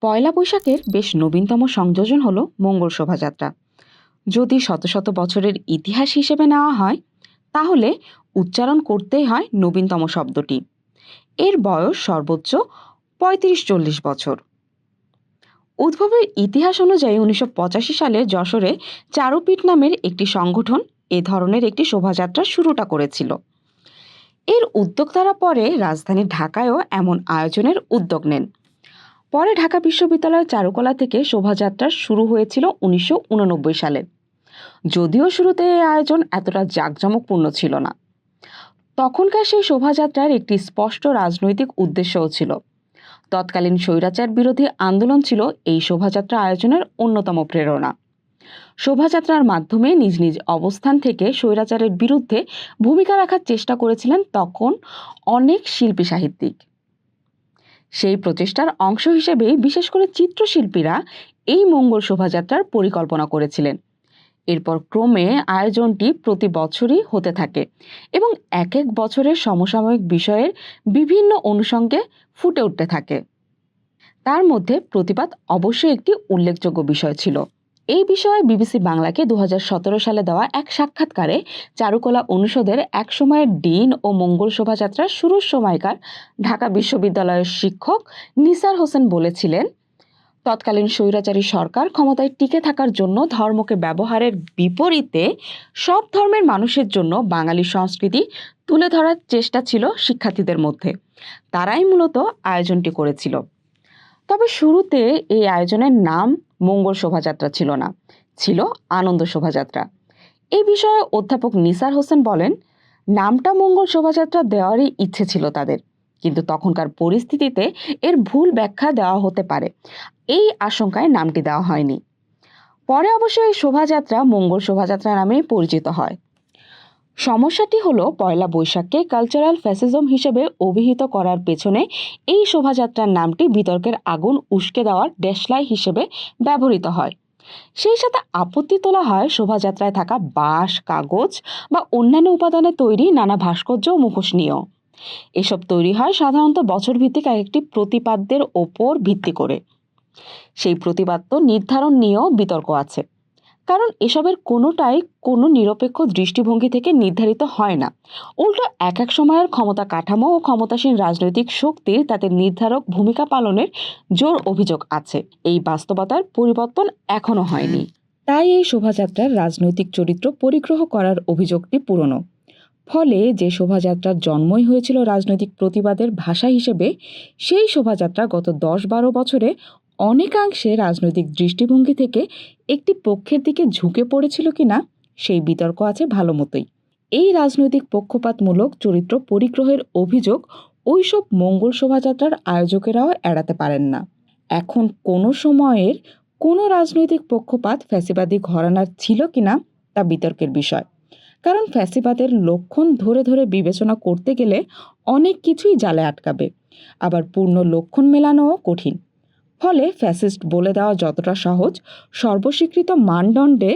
পয়লা বৈশাখের বেশ নবীনতম সংযোজন হলো মঙ্গল শোভাযাত্রা। যদি শত শত বছরের ইতিহাস হিসেবে নেওয়া হয়, তাহলে উচ্চারণ করতেই হয় নবীনতম শব্দটি। এর বয়স সর্বোচ্চ ৩৫-৪০ বছর। উদ্ভবের ইতিহাস অনুযায়ী ১৯৮৫ সালে যশোরে চারুপীঠ নামের একটি সংগঠন এ ধরনের একটি শোভাযাত্রা শুরুটা করেছিল। এর উদ্যোক্তারা পরে রাজধানী ঢাকায়ও এমন আয়োজনের উদ্যোগ নেন। পরে ঢাকা বিশ্ববিদ্যালয়ের চারুকলা থেকে শোভাযাত্রা শুরু হয়েছিল ১৯৮৯ সালে। যদিও শুরুতে এই আয়োজন এতটা জাঁকজমকপূর্ণ ছিল না। তখনকার সেই শোভাযাত্রার একটি স্পষ্ট রাজনৈতিক উদ্দেশ্যও ছিল। তৎকালীন স্বৈরাচার বিরোধী আন্দোলন ছিল এই শোভাযাত্রা আয়োজনের অন্যতম প্রেরণা। শোভাযাত্রার মাধ্যমে নিজ নিজ অবস্থান থেকে স্বৈরাচারের বিরুদ্ধে ভূমিকা রাখার চেষ্টা করেছিলেন তখন অনেক শিল্পী সাহিত্যিক। সেই প্রচেষ্টার অংশ হিসেবেই বিশেষ করে চিত্রশিল্পীরা এই মঙ্গল শোভাযাত্রার পরিকল্পনা করেছিলেন। এরপর ক্রমে আয়োজনটি প্রতি বছরই হতে থাকে এবং এক এক বছরের সমসাময়িক বিষয়ের বিভিন্ন অনুষঙ্গে ফুটে উঠতে থাকে। তার মধ্যে প্রতিবাদ অবশ্যই একটি উল্লেখযোগ্য বিষয় ছিল। এই বিষয়ে বিবিসি বাংলাকে ২০১৭ সালে দেওয়া এক সাক্ষাৎকারে চারুকলা অনুষদের এক সময়ের ডিন ও মঙ্গল শোভাযাত্রার শুরুর সময়কার ঢাকা বিশ্ববিদ্যালয়ের শিক্ষক নিসার হোসেন বলেছিলেন, তৎকালীন স্বৈরাচারী সরকার ক্ষমতায় টিকে থাকার জন্য ধর্মকে ব্যবহারের বিপরীতে সব ধর্মের মানুষের জন্য বাঙালি সংস্কৃতি তুলে ধরার চেষ্টা ছিল শিক্ষার্থীদের মধ্যে। তারাই মূলত আয়োজনটি করেছিল। তবে শুরুতে এই আয়োজনের নাম মঙ্গল শোভাযাত্রা ছিল না, ছিল আনন্দ শোভাযাত্রা। এই বিষয়ে অধ্যাপক নিসার হোসেন বলেন, নামটা মঙ্গল শোভাযাত্রা দেওয়ারই ইচ্ছে ছিল তাদের, কিন্তু তখনকার পরিস্থিতিতে এর ভুল ব্যাখ্যা দেওয়া হতে পারে, এই আশঙ্কায় নামটি দেওয়া হয়নি। পরে অবশ্য এই শোভাযাত্রা মঙ্গল শোভাযাত্রা নামেই পরিচিত হয়। সমস্যাটি হলো পয়লা বৈশাখকে কালচারাল ফ্যাসিজম হিসেবে অভিহিত করার পেছনে এই শোভাযাত্রার নামটি বিতর্কের আগুন উস্কে দেওয়ার দেশলাই হিসেবে ব্যবহৃত হয়। সেই সাথে আপত্তি তোলা হয় শোভাযাত্রায় থাকা বাঁশ, কাগজ বা অন্যান্য উপাদানে তৈরি নানা ভাস্কর্য ও মুখোশ নিয়েও। এসব তৈরি হয় সাধারণত বছরভিত্তিক একটি প্রতিপাদ্যের ওপর ভিত্তি করে। সেই প্রতিপাদ্য নির্ধারণ নিয়েও বিতর্ক আছে, কারণ এসবের কোনোটাই কোনো নিরপেক্ষ দৃষ্টিভঙ্গি থেকে নির্ধারিত হয় না। উল্টো এক এক সময়ের ক্ষমতা কাঠামো ও ক্ষমতাসীন রাজনৈতিক শক্তির তাতে নির্ধারক ভূমিকা পালনের জোর অভিযোগ আছে। এই বাস্তবতার পরিবর্তন এখনো হয়নি। তাই এই শোভাযাত্রার রাজনৈতিক চরিত্র পরিগ্রহ করার অভিযোগটি পুরনো। ফলে যে শোভাযাত্রার জন্মই হয়েছিল রাজনৈতিক প্রতিবাদের ভাষা হিসেবে, সেই শোভাযাত্রা গত ১০-১২ বছরে অনেকাংশে রাজনৈতিক দৃষ্টিভঙ্গি থেকে একটি পক্ষের দিকে ঝুঁকে পড়েছিল কিনা সেই বিতর্ক আছে ভালো মতোই। এই রাজনৈতিক পক্ষপাতমূলক চরিত্র পরিগ্রহের অভিযোগ ওইসব মঙ্গল শোভাযাত্রার আয়োজকেরাও এড়াতে পারেন না। এখন কোনো সময়ের কোনো রাজনৈতিক পক্ষপাত ফ্যাসিবাদী ঘরানার ছিল কিনা তা বিতর্কের বিষয়, কারণ ফ্যাসিবাদের লক্ষণ ধরে ধরে বিবেচনা করতে গেলে অনেক কিছুই জালে আটকাবে, আবার পূর্ণ লক্ষণ মেলানোও কঠিন। ফলে ফ্যাসিস্ট বলে দেওয়া যতটা সহজ, সর্বস্বীকৃত মানদণ্ডে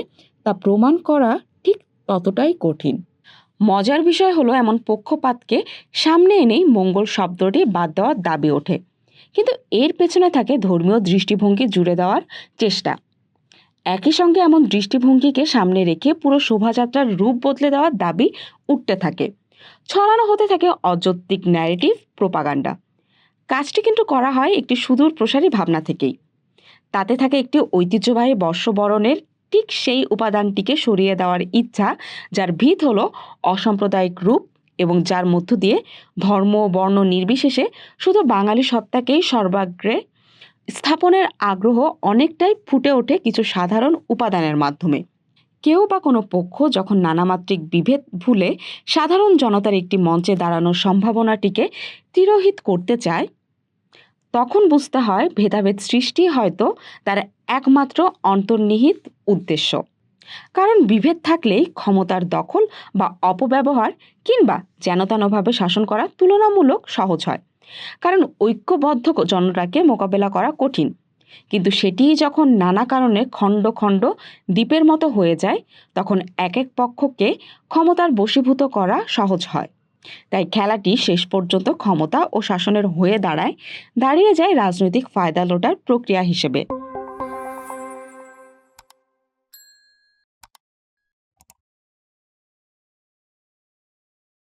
তা প্রমাণ করা ঠিক ততটাই কঠিন। মজার বিষয় হলো, এমন পক্ষপাতকে সামনে এনেই মঙ্গল শব্দটি বাদ দেওয়ার দাবি ওঠে, কিন্তু এর পেছনে থাকে ধর্মীয় দৃষ্টিভঙ্গি জুড়ে দেওয়ার চেষ্টা। একই সঙ্গে এমন দৃষ্টিভঙ্গিকে সামনে রেখে পুরো শোভাযাত্রার রূপ বদলে দেওয়ার দাবি উঠতে থাকে। ছড়ানো হতে থাকে অযৌক্তিক ন্যারেটিভ, প্রোপাগান্ডা। কাজটি কিন্তু করা হয় একটি সুদূর প্রসারী ভাবনা থেকেই। তাতে থাকে একটি ঐতিহ্যবাহী বর্ষবরণের ঠিক সেই উপাদানটিকে সরিয়ে দেওয়ার ইচ্ছা, যার ভিত হলো অসাম্প্রদায়িক রূপ এবং যার মধ্য দিয়ে ধর্ম বর্ণ নির্বিশেষে শুধু বাঙালি সত্তাকেই সর্বাগ্রে স্থাপনের আগ্রহ অনেকটাই ফুটে ওঠে কিছু সাধারণ উপাদানের মাধ্যমে। কেউ বা কোনো পক্ষ যখন নানামাত্রিক বিভেদ ভুলে সাধারণ জনতার একটি মঞ্চে দাঁড়ানোর সম্ভাবনাটিকে তিরোহিত করতে চায়, তখন বুঝতে হয় ভেদাভেদ সৃষ্টি হয়তো তার একমাত্র অন্তর্নিহিত উদ্দেশ্য। কারণ বিভেদ থাকলেই ক্ষমতার দখল বা অপব্যবহার কিংবা যেনতেনভাবে শাসন করা তুলনামূলক সহজ হয়, কারণ ঐক্যবদ্ধ জনতাকে মোকাবেলা করা কঠিন। কিন্তু সেটিই যখন নানা কারণে খণ্ড খণ্ড দ্বীপের মতো হয়ে যায়, তখন এক এক পক্ষকে ক্ষমতার বশীভূত করা সহজ হয়। তাই খেলাটি শেষ পর্যন্ত ক্ষমতা ও শাসনের হয়ে দাঁড়িয়ে যায় রাজনৈতিক ফায়দা লোটার প্রক্রিয়া হিসেবে।